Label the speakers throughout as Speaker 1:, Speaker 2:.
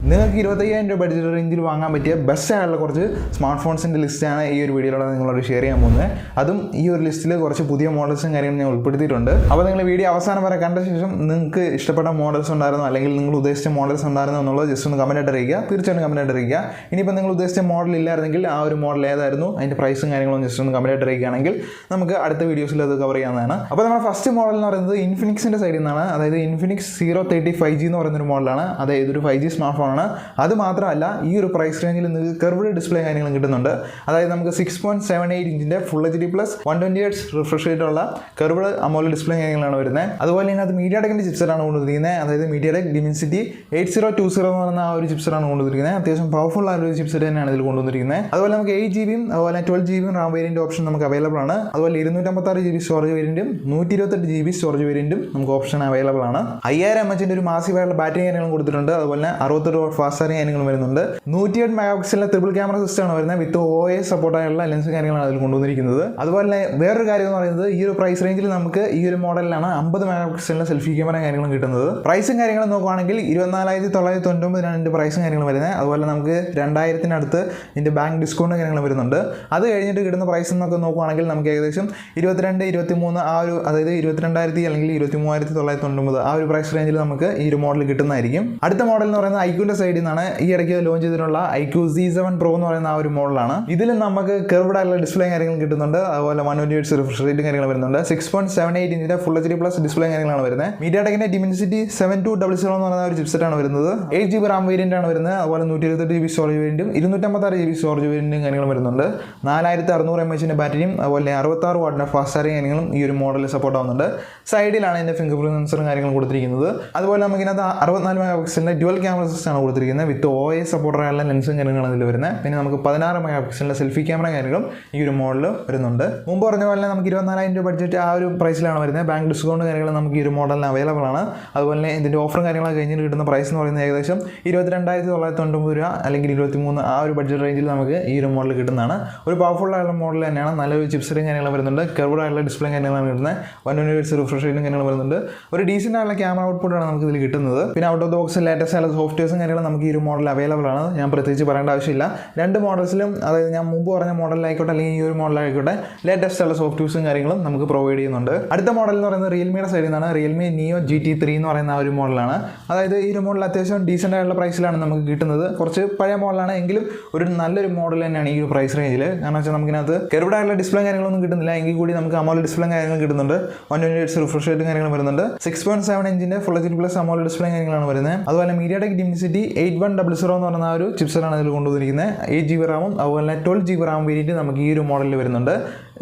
Speaker 1: നിങ്ങൾക്ക് 25,000 രൂപ ബഡ്ജറ്റ് റേഞ്ചിൽ വാങ്ങാൻ പറ്റിയ ബെസ്റ്റ് ആയിട്ടുള്ള കുറച്ച് സ്മാർട്ട് ഫോൺസിൻ്റെ ലിസ്റ്റാണ് ഈ ഒരു വീഡിയോയിലൂടെ നിങ്ങളോട് ഷെയർ ചെയ്യാൻ പോകുന്നത്. അതും ഈ ഒരു ലിസ്റ്റിൽ കുറച്ച് പുതിയ മോഡൽസും കാര്യങ്ങളും ഞാൻ ഉൾപ്പെടുത്തിയിട്ടുണ്ട്. അപ്പോൾ നിങ്ങൾ വീഡിയോ അവസാനം വരെ കണ്ട ശേഷം നിങ്ങൾക്ക് ഇഷ്ടപ്പെട്ട മോഡൽസ് ഉണ്ടായിരുന്നോ അല്ലെങ്കിൽ നിങ്ങൾ ഉദ്ദേശിച്ച മോഡൽസ് ഉണ്ടായിരുന്നോ എന്നുള്ളത് ജസ്റ്റ് ഒന്ന് കമൻറ്റായിട്ട് അറിയിക്കുക. തീർച്ചയായിട്ടും കമൻറ്റായിട്ട് അറിയിക്കുക. ഇനിയിപ്പോൾ നിങ്ങൾ ഉദ്ദേശിച്ച മോഡൽ ഇല്ലായിരുന്നെങ്കിൽ ആ ഒരു മോഡൽ ഏതായിരുന്നു, അതിൻ്റെ പ്രൈസും കാര്യങ്ങളും ജസ്റ്റ് ഒന്ന് കമൻറ്റായിട്ട് അറിയിക്കുകയാണെങ്കിൽ നമുക്ക് അടുത്ത വീഡിയോസിൽ അത് കവർ ചെയ്യാവുന്നതാണ്. അപ്പോൾ നമ്മുടെ ഫസ്റ്റ് മോഡൽ എന്ന് പറയുന്നത് ഇൻഫിനിക്സിൻ്റെ സൈഡിൽ നിന്നാണ്. അതായത് ഇൻഫിനിക്സ് 030 5G എന്ന് പറയുന്നൊരു മോഡലാണ്. അതായത് ഒരു 5G സ്മാർട്ട് ഫോണാണ്. അത് മാത്രമല്ല ഈ ഒരു പ്രൈസ് റേഞ്ചിൽ നിങ്ങൾക്ക് കർവ്ഡ് ഡിസ്പ്ലേ കാര്യങ്ങളും കിട്ടുന്നുണ്ട്. അതായത് നമുക്ക് 6.78 ഇഞ്ചിൻ്റെ full HD plus 120 Hz refresh റേറ്റുള്ള കർവ്ഡ് അമോലെഡ് ഡിസ്പ്ലേ കാര്യങ്ങളാണ് വരുന്നത്. അതുപോലെ തന്നെ അത് മീഡിയാടെക്കിൻ്റെ ചിപ്സെറ്റാണ് കൊണ്ടുവന്നിരിക്കുന്നത്. അതായത് മീഡിയാടെക് ഡിമെൻസിറ്റി 8020 എന്ന് പറയുന്ന ആ ഒരു ചിപ്സെറ്റാണ് കൊണ്ടുവന്നിരിക്കുന്നത്. അത്യാവശ്യം പവർഫുൾ ആയ ഒരു ചിപ്സെറ്റ് തന്നെയാണ് ഇതിൽ കൊണ്ടുവന്നിരിക്കുന്നത്. അതുപോലെ നമുക്ക് 8GB അതുപോലെ 12GB റാം വേരിയൻ്റ് ഓപ്ഷൻ നമുക്ക് അവൈലബിൾ ആണ്. അതുപോലെ 256GB സ്റ്റോറേജ് വേരിയൻറ്റും 128GB സ്റ്റോറേജ് വേരിയൻറ്റും നമുക്ക് ഓപ്ഷൻ അവൈലബിൾ ആണ്. 5000 mAh ഒരു മാസീവായുള്ള ബാറ്ററി കാര്യങ്ങളും കൊടുത്തിട്ടുണ്ട്. അതുപോലെ 68 വാട്ട് ഫാസ്റ്റ് ചാർജിങ് കാര്യങ്ങളും വരുന്നുണ്ട്. 108 മെഗാപിക്സലിലെ ട്രിപ്പിൾ ക്യാമറ സിസ്റ്റമാണ് വരുന്നത്. വിത്ത് OIS സപ്പോർട്ടായുള്ള ലെൻസ് കാര്യങ്ങളാണ് അതിൽ കൊണ്ടുവന്നിരിക്കുന്നത്. അതുപോലെ വേറൊരു കാര്യം എന്ന് പറയുന്നത് ഈ ഒരു പ്രൈസ് റേഞ്ചിൽ നമുക്ക് ഈ ഒരു മോഡലിലാണ് 50 മെഗാപിക്സലിലെ സെൽഫി ക്യാമറ കാര്യങ്ങളും കിട്ടുന്നത്. പ്രൈസും കാര്യങ്ങളും നോക്കുകയാണെങ്കിൽ 24,999 ഇതിൻ്റെ പ്രൈസും കാര്യങ്ങളും വരുന്നത്. അതുപോലെ നമുക്ക് 2000-അടുത്ത് ഇതിൻ്റെ ബാങ്ക് ഡിസ്കൗണ്ട് കാര്യങ്ങളും വരുന്നുണ്ട്. അത് കഴിഞ്ഞിട്ട് കിട്ടുന്ന പ്രൈസ് എന്നൊക്കെ നോക്കുകയാണെങ്കിൽ നമുക്ക് ഏകദേശം 22-23 ആ ഒരു, അതായത് 22,000 അല്ലെങ്കിൽ 23,999 ആ ഒരു പ്രൈസ് റേഞ്ചിൽ നമുക്ക് ഈ ഒരു മോഡൽ കിട്ടുന്നതായിരിക്കും. അടുത്ത മോഡൽ എന്ന് പറയുന്നത് ഐക്യൂൻ്റെ സൈഡിൽ നിന്നാണ്. ഈ ഇടയ്ക്ക് ലോഞ്ച് ചെയ്തിട്ടുള്ള iQOO Z7 Pro എന്ന് പറയുന്ന ആ ഒരു മോഡലാണ്. ഇതിൽ നമുക്ക് കർവ്ഡ് ആയിട്ടുള്ള ഡിസ്പ്ലേ കാര്യങ്ങൾ കിട്ടുന്നുണ്ട്. അതുപോലെ 120 Hz റിഫ്രഷ് റേറ്റും കാര്യങ്ങൾ വരുന്നുണ്ട്. 6.78 ഇഞ്ചിൻ്റെ ഫുൾ HD പ്ലസ് ഡിസ്പ്ലേ കാര്യങ്ങളാണ് വരുന്നത്. മീഡിയാടെക്കിൻ്റെ ഡിമെൻസിറ്റി 7200 എന്ന് പറയുന്ന ഒരു ചിപ്സെറ്റാണ് വരുന്നത്. 8GB റാം വേരിയൻ്റ് ആണ് വരുന്നത്. അതുപോലെ 128GB സ്റ്റോറേജ് വേരിയൻറ്റും 256GB സ്റ്റോറേജ് വേരിയൻറ്റും കാര്യങ്ങളും വരുന്നുണ്ട്. 4600 mAh ബാറ്ററിയും അതുപോലെ 66 വാട്ടിൻ്റെ ഫാസ്റ്റ് ചാർജിങ് കാര്യങ്ങളും ഈ ഒരു മോഡലിൽ സപ്പോർട്ട് ആവുന്നുണ്ട്. സൈഡിലാണ് ഇതിൻ്റെ ഫിംഗർ പ്രിന്റ് സെൻസറും കാര്യങ്ങളും കൊടുത്തിരിക്കുന്നത്. അതുപോലെ നമുക്കിനകത്ത് 64 മെഗാപിക്സലിൻ്റെ ഡ്യുവൽ ക്യാമറ സിസ്റ്റമാണ് കൊടുത്തിരിക്കുന്നത്. വിത്ത് OIS സപ്പോർട്ടറായുള്ള ലെൻസും കാര്യങ്ങളാണ് ഇതിൽ വരുന്നത്. പിന്നെ നമുക്ക് 16 മെഗാപിക്സലിൻ്റെ സെൽഫി ക്യാമറ കാര്യങ്ങളും ഈ ഒരു മോഡൽ വരുന്നുണ്ട്. മുമ്പ് പറഞ്ഞ പോലെ നമുക്ക് 24,000 രൂപ ബഡ്ജറ്റ് ആ ഒരു പ്രൈസിലാണ് വരുന്നത്. ബാങ്ക് ഡിസ്കൗണ്ട് കാര്യങ്ങൾ നമുക്ക് ഈ ഒരു മോഡലിന് അവൈലബിൾ ആണ്. അതുപോലെ തന്നെ ഇതിൻ്റെ ഓഫറും കാര്യങ്ങളൊക്കെ കഴിഞ്ഞിട്ട് കിട്ടുന്ന പ്രൈസ് എന്ന് പറയുന്നത് ഏകദേശം 22,999 രൂപ അല്ലെങ്കിൽ 23 ആ ഒരു ബഡ്ജറ്റ് റേഞ്ചിൽ നമുക്ക് ഈ ഒരു മോഡൽ കിട്ടുന്നതാണ്. ഒരു പവർഫുൾ ആയിട്ടുള്ള മോഡൽ തന്നെയാണ്. നല്ലൊരു ചിപ്സെറ്റും കാര്യങ്ങളും വരുന്നുണ്ട്. കർവ്ഡ് ആയിട്ടുള്ള ഡിസ്പ്ലേ കാര്യങ്ങളാണ് കിട്ടുന്നത്. 120 Hz റിഫ്രഷ് റേറ്റും കാര്യങ്ങൾ വരുന്നുണ്ട്. ഒരു ഡീസൻ്റ് ആയിട്ടുള്ള ക്യാമറ ഔട്ട്പുട്ടാണ് നമുക്ക് ഇതിൽ കിട്ടുന്നത്. പിന്നെ out of the box latest ആയിട്ടുള്ള സോഫ്റ്റ്വെയർസും കാര്യങ്ങളും നമുക്ക് ഈ ഒരു മോഡൽ അവൈലബിൾ ആണ്. ഞാൻ പ്രത്യേകിച്ച് പറയേണ്ട ആവശ്യമില്ല. രണ്ട് മോഡൽസിലും, അതായത് ഞാൻ മുമ്പ് പറഞ്ഞ മോഡലായിക്കോട്ടെ അല്ലെങ്കിൽ ഈ ഒരു മോഡലായിക്കോട്ടെ, ലേറ്റസ്റ്റ് ആയിട്ടുള്ള സോഫ്റ്റ്വെയർസും കാര്യങ്ങളും നമുക്ക് പ്രൊവൈഡ് ചെയ്യുന്നുണ്ട്. അടുത്ത മോഡൽ എന്ന് പറയുന്നത് റിയൽമിയുടെ സൈഡിൽ നിന്നാണ്. റിയൽമി Neo GT3 എന്ന് പറയുന്ന ആ ഒരു മോഡലാണ്. അതായത് ഈ ഒരു മോഡൽ അത്യാവശ്യം ഡീസൻ്റ് ആയിട്ടുള്ള പ്രൈസിലാണ് നമുക്ക് കിട്ടുന്നത്. കുറച്ച് പഴയ മോഡലാണ് എങ്കിലും ഒരു നല്ലൊരു മോഡൽ തന്നെയാണ് ഈ ഒരു പ്രൈസ് റേഞ്ചിൽ. കാരണം വെച്ചാൽ നമുക്കിനകത്ത് കർവ്ഡ് ആയിട്ടുള്ള ഡിസ്പ്ലേ കാര്യങ്ങളൊന്നും കിട്ടുന്നില്ല. എങ്കിൽ കൂടി നമുക്ക് അമോലെഡ് ഡിസ്പ്ലേ കാര്യങ്ങൾ കിട്ടുന്നുണ്ട്. 120 Hz റിഫ്രഷ് റേറ്റും കാര്യങ്ങളും വരുന്നുണ്ട്. 6.7 ഇഞ്ചിൻ്റെ full HD plus AMOLED display കാര്യങ്ങളാണ് വരുന്നത്. അതുപോലെ മീഡിയാടെക് ഡിമെൻസിറ്റി 8100 എന്ന് പറയുന്ന ആ ഒരു ചിപ്സെറ്റാണ് ഇതിൽ കൊണ്ടുവന്നിരിക്കുന്നത്. 8GB റാമും അതുപോലെ 12GB റാം വേരിയൻറ്റ് നമുക്ക് ഈ ഒരു മോഡലിൽ വരുന്നുണ്ട്.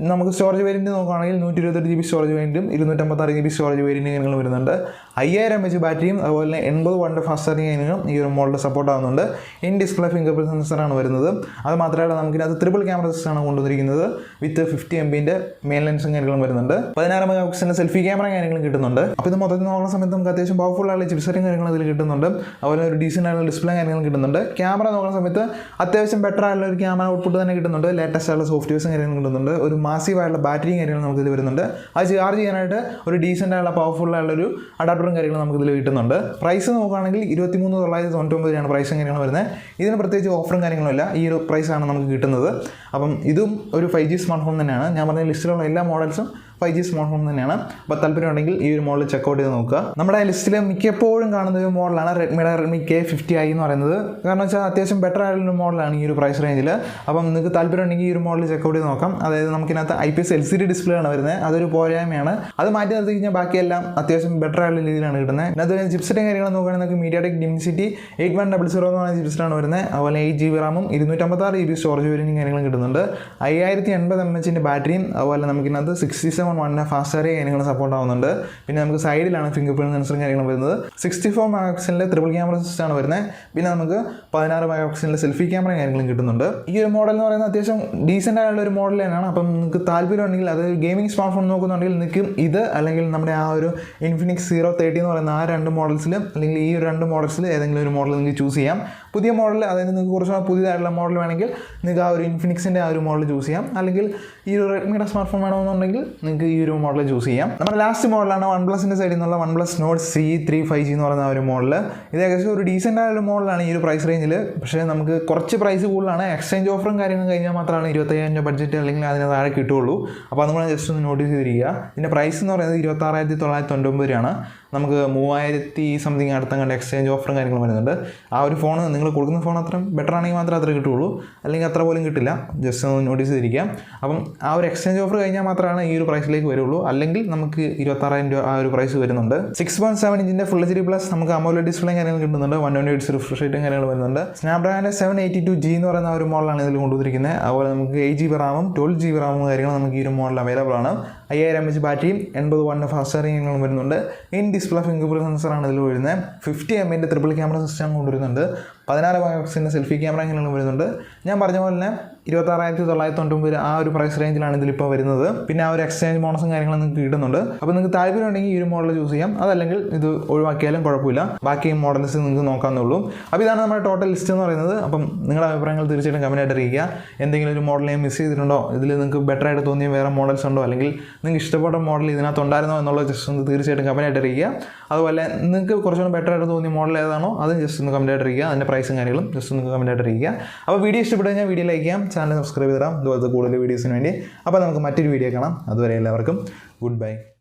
Speaker 1: നമുക്ക് സ്റ്റോറേജ് വേരിയൻറ്റ് നോക്കുകയാണെങ്കിൽ 128GB storage വേരിയൻറ്റും 256GB storage variant കാര്യങ്ങൾ വരുന്നുണ്ട്. 5000 mAh ബാറ്ററിയും അതുപോലെ 80 വാട്ടിൻ്റെ ഫാസ്റ്റ് ചാർജിങ് കാര്യങ്ങളും ഈ ഒരു മോഡൽ സപ്പോർട്ട് ആവുന്നുണ്ട്. ഇൻ ഡിസ്പ്ലേ ഫിംഗർ പ്രിന്റ് സെൻസറാണ് വരുന്നത്. അത് മാത്രമല്ല നമുക്കിനകത്ത് ട്രിപ്പിൾ ക്യാമറ സിസ്റ്റമാണ് കൊണ്ടുവന്നിരിക്കുന്നത്. വിത്ത് 50 MB മെയിൻ ലെൻസും കാര്യങ്ങളും വരുന്നുണ്ട്. 16 മെഗാപിക്സലിൻ്റെ സെൽഫി ക്യാമറ കാര്യങ്ങളും കിട്ടുന്നുണ്ട്. അപ്പോൾ ഇത് മൊത്തത്തിൽ നോക്കുന്ന സമയത്ത് നമുക്ക് അത്യാവശ്യം പവർഫുൾ ആയിട്ടുള്ള ചിപ്സെറ്റും കാര്യങ്ങളും ഇതിൽ കിട്ടുന്നുണ്ട്. അതുപോലെ ഒരു ഡീസൻ്റ് ആയിട്ടുള്ള ഡിസ്പ്ലേ കാര്യങ്ങളും കിട്ടുന്നുണ്ട്. ക്യാമറ നോക്കുന്ന സമയത്ത് അത്യാവശ്യം ബെറ്റർ ആയിട്ടുള്ള ഒരു ക്യാമറ ഔട്ട്പുട്ട് തന്നെ കിട്ടുന്നുണ്ട്. ലേറ്റസ്റ്റ് ആയിട്ടുള്ള സോഫ്റ്റ്വെയർസും കാര്യങ്ങളും കിട്ടുന്നുണ്ട്. ഒരു മാസീവ് ആയിട്ടുള്ള ബാറ്ററിയും കാര്യങ്ങളും നമുക്ക് ഇതിൽ വരുന്നുണ്ട്. അത് ചാർജ് ചെയ്യാനായിട്ട് ഒരു ഡീസൻ്റ് ആയിട്ടുള്ള പവർഫുൾ ആയിട്ടുള്ളൊരു അഡാപ്റ്ററും കാര്യങ്ങളും നമുക്ക് ഇതിൽ കിട്ടുന്നുണ്ട്. പ്രൈസ് നോക്കുകയാണെങ്കിൽ 23,999 പ്രൈസും കാര്യങ്ങളും വരുന്നത്. ഇതിന് പ്രത്യേകിച്ച് ഓഫറും കാര്യങ്ങളും ഇല്ല. ഈ ഒരു പ്രൈസാണ് നമുക്ക് കിട്ടുന്നത്. അപ്പം ഇതും ഒരു 5G സ്മാർട്ട് ഫോൺ തന്നെയാണ്. ഞാൻ പറഞ്ഞ ലിസ്റ്റിലുള്ള എല്ലാ മോഡൽസും 5G സ്മാർട്ട് ഫോൺ തന്നെയാണ്. അപ്പോൾ താല്പര്യമുണ്ടെങ്കിൽ ഈ ഒരു മോഡൽ ചെക്കൗട്ട് ചെയ്ത് നോക്കുക. നമ്മുടെ ലിസ്റ്റിൽ മിക്കപ്പോഴും കാണുന്ന ഒരു മോഡലാണ് Redmi K50i എന്ന് പറയുന്നത്. കാരണം വെച്ചാൽ അത്യാവശ്യം ബെറ്റർ ആയിട്ടുള്ള മോഡലാണ് ഈ ഒരു പ്രൈസ് റേഞ്ചിൽ. അപ്പം നിങ്ങൾക്ക് താല്പര്യമുണ്ടെങ്കിൽ ഈ ഒരു മോഡൽ ചെക്കൗട്ട് ചെയ്ത് നോക്കാം. അതായത് നമുക്കിനകത്ത് IPS LCD ഡിസ്പ്ലേ ആണ് വരുന്നത്. അതൊരു പോരായ്മയാണ്. അത് മാറ്റി നിർത്തി കഴിഞ്ഞാൽ ബാക്കിയെല്ലാം അത്യാവശ്യം ബെറ്റർ ആയിട്ടുള്ള രീതിയിലാണ് കിട്ടുന്നത്. അതിനകത്ത് ചിപ്സെറ്റും കാര്യങ്ങളും നോക്കുകയാണെങ്കിൽ മീഡിയാടെക് ഡിമെൻസിറ്റി 8100 എന്ന് പറയുന്ന ചിപ്സെറ്റാണ് വരുന്നത്. അതുപോലെ 8GB റാമും 256GB സ്റ്റോറേജ് വേരിയൻറ്റും കാര്യങ്ങളും കിട്ടുന്നുണ്ട്. 5080 mAh ബാറ്ററിയും അതുപോലെ നമുക്കിനകത്ത് 67 വാട്ടിൻ്റെ ഫാസ്റ്റ് ചാർജിങ് കാര്യങ്ങൾ സപ്പോർട്ട് ആവുന്നുണ്ട്. പിന്നെ നമുക്ക് സൈഡിലാണ് ഫിംഗർ പ്രിന്റ് സെൻസറും കാര്യങ്ങളും വരുന്നത്. 64 മെഗാപിക്സലിൻ്റെ ട്രിപ്പിൾ ക്യാമറ സിസ്റ്റമാണ് വരുന്നത്. പിന്നെ നമുക്ക് 16 മെഗാപിക്സലിൻ്റെ സെൽഫി ക്യാമറ കാര്യങ്ങളും കിട്ടുന്നുണ്ട്. ഈ ഒരു മോഡൽ എന്ന് പറയുന്നത് അത്യാവശ്യം ഡീസൻ്റ് ആയിട്ടുള്ള ഒരു മോഡൽ തന്നെയാണ്. അപ്പം നിങ്ങൾക്ക് താല്പര്യമുണ്ടെങ്കിൽ, അതായത് ഗെയിമിംഗ് സ്മാർട്ട് ഫോൺ നോക്കുന്നുണ്ടെങ്കിൽ നിങ്ങൾക്ക് ഇത് അല്ലെങ്കിൽ നമ്മുടെ ആ ഒരു ഇൻഫിനിക്സ് 030 എന്ന് പറയുന്ന ആ രണ്ട് മോഡൽസിൽ അല്ലെങ്കിൽ ഈ രണ്ട് മോഡൽസിൽ ഏതെങ്കിലും ഒരു മോഡൽ നിങ്ങൾക്ക് ചൂസ് ചെയ്യാം. പുതിയ മോഡൽ, അതായത് നിങ്ങൾക്ക് കുറച്ച് പുതിയതായിട്ടുള്ള മോഡൽ വേണമെങ്കിൽ നിങ്ങൾക്ക് ആ ഒരു ഇൻഫിനിക്സിൻ്റെ ആ ഒരു മോഡൽ ചൂസ് ചെയ്യാം. അല്ലെങ്കിൽ ഈ ഒരു റെഡ്മിയുടെ സ്മാർട്ട് ഫോൺ വേണമെന്നുണ്ടെങ്കിൽ നിങ്ങൾക്ക് നിങ്ങൾക്ക് ഈ ഒരു മോഡൽ ചൂസ് ചെയ്യാം. നമ്മുടെ ലാസ്റ്റ് മോഡലാണ് OnePlusന്റെ സൈഡിൽ നിന്നുള്ള OnePlus Nord C3 5G എന്ന് പറയുന്ന ഒരു മോഡൽ. ഇത് ഏകദേശം ഒരു ഡീസൻ്റ് ആയ ഒരു മോഡലാണ് ഈ ഒരു പ്രൈസ് റേഞ്ചിൽ. പക്ഷേ നമുക്ക് കുറച്ച് പ്രൈസ് കൂടുതലാണ്. എക്സ്ചേഞ്ച് ഓഫറും കാര്യങ്ങളും കഴിഞ്ഞാൽ മാത്രമാണ് 25,000 ബഡ്ജറ്റ് അല്ലെങ്കിൽ അതിന് താഴെ കിട്ടുള്ളൂ. അപ്പോൾ അതുകൊണ്ട് ജസ്റ്റ് ഒന്ന് നോട്ടീസ് ചെയ്തിരിക്കുക. ഇതിൻ്റെ പ്രൈസ് എന്ന് പറയുന്നത് 26,999 രൂപയാണ്. നമുക്ക് 3000 സംതിങ് അടുത്തങ്ങാണ്ട് എക്സ്ചേഞ്ച് ഓഫറും കാര്യങ്ങളും വരുന്നുണ്ട്. ആ ഒരു ഫോൺ നിങ്ങൾ കൊടുക്കുന്ന ഫോൺ അത്ര ബെറ്റർ ആണെങ്കിൽ മാത്രമേ അത്ര കിട്ടുള്ളൂ, അല്ലെങ്കിൽ അത്ര പോലും കിട്ടില്ല. ജസ്റ്റ് ഒന്ന് നോട്ടീസ് ചെയ്തിരിക്കാം. അപ്പം ആ ഒരു എക്സ്ചേഞ്ച് ഓഫർ കഴിഞ്ഞാൽ മാത്രമാണ് ഈ ഒരു പ്രൈസിലേക്ക് വരുള്ളൂ. അല്ലെങ്കിൽ നമുക്ക് 26,000 രൂപ ആ ഒരു പ്രൈസ് വരുന്നുണ്ട്. 6.7 ഇഞ്ചിൻ്റെ ഫുൾ HD പ്ലസ് നമുക്ക് AMOLED ഡിസ്പ്ലേ കാര്യങ്ങൾ കിട്ടുന്നുണ്ട്. 120 Hz റിഫ്രഷ് റേറ്റും കാര്യങ്ങൾ വരുന്നുണ്ട്. സ്നാപ്ഡ്രാഗണിൻ്റെ 782G എന്ന് പറയുന്ന ഒരു മോഡലാണ് ഇതിൽ കൊണ്ടുവന്നിരിക്കുന്നത്. അതുപോലെ നമുക്ക് 8GB റാമും 12GB റാമും കാര്യങ്ങൾ നമുക്ക് ഈ ഒരു മോഡൽ അവൈലബിൾ ആണ്. 5000 mAh ബാറ്ററിയും 80 വാട്ടിൻ്റെ ഫാസ്റ്റ് ചാർജിങ്ങും വരുന്നുണ്ട്. ഇൻ ഡിസ്പ്ലേ ഫിംഗർ പ്രിന്റ് സെൻസറാണ് ഇതിൽ വരുന്നത്. 50 mAh ട്രിപ്പിൾ ക്യാമറ സിസ്റ്റം കൊണ്ടുവരുന്നുണ്ട്. 14 മെഗാപിക്സലിൻ്റെ സെൽഫി ക്യാമറ കാര്യങ്ങളും വരുന്നുണ്ട്. ഞാൻ പറഞ്ഞ പോലെ തന്നെ 26,999 ആ ഒരു പ്രൈസ് റേഞ്ചിലാണ് ഇതിലിപ്പോൾ വരുന്നത്. പിന്നെ ആ ഒരു എക്സ്ചേഞ്ച് ബോണസും കാര്യങ്ങളും നിങ്ങൾക്ക് കിട്ടുന്നുണ്ട്. അപ്പോൾ നിങ്ങൾക്ക് താല്പര്യം ഉണ്ടെങ്കിൽ ഈ ഒരു മോഡൽ ചൂസ് ചെയ്യാം. അതല്ലെങ്കിൽ ഇത് ഒഴിവാക്കിയാലും കുഴപ്പമില്ല. ബാക്കി മോഡൽസ് നിങ്ങൾക്ക് നോക്കാവുന്നുള്ളൂ. അപ്പോൾ ഇതാണ് നമ്മുടെ ടോട്ടൽ ലിസ്റ്റ് എന്ന് പറയുന്നത്. അപ്പം നിങ്ങളുടെ അഭിപ്രായങ്ങൾ തീർച്ചയായിട്ടും കമൻറ്റായിട്ട് അറിയിക്കുക. എന്തെങ്കിലും ഒരു മോഡൽ ഞാൻ മിസ് ചെയ്തിട്ടുണ്ടോ, ഇതിൽ നിങ്ങൾക്ക് ബെറ്റർ ആയിട്ട് തോന്നിയ വേറെ മോഡൽസ് ഉണ്ടോ, അല്ലെങ്കിൽ നിങ്ങൾക്ക് ഇഷ്ടപ്പെട്ട മോഡൽ ഇതിനകത്ത് ഉണ്ടായിരുന്നോ എന്നുള്ളത് ജസ്റ്റ് ഒന്ന് തീർച്ചയായിട്ടും കമൻറ്റായിട്ട് അറിയിക്കുക. അതുപോലെ നിങ്ങൾക്ക് കുറച്ചുകൂടി ബെറ്റർ ആയിട്ട് തോന്നിയ മോഡൽ ഏതാണോ അത് ജസ്റ്റ് ഒന്ന് കമൻറ്റായിട്ട് അറിയിക്കുക. അതിൻ്റെ പ്രൈസും കാര്യങ്ങളും ജസ്റ്റ് ഒന്ന് കമൻറ്റായിട്ട് അറിയിക്കുക. അപ്പോൾ വീഡിയോ ഇഷ്ടപ്പെട്ടു കഴിഞ്ഞാൽ വീഡിയോ ലൈക്ക് ചെയ്യാം, ചാനൽ സബ്സ്ക്രൈബ് ചെയ്തിടാം ഇതുപോലത്തെ കൂടുതൽ വീഡിയോസിന് വേണ്ടി. അപ്പോൾ നമുക്ക് മറ്റൊരു വീഡിയോ കാണാം. അതുവരെ എല്ലാവർക്കും ഗുഡ് ബൈ.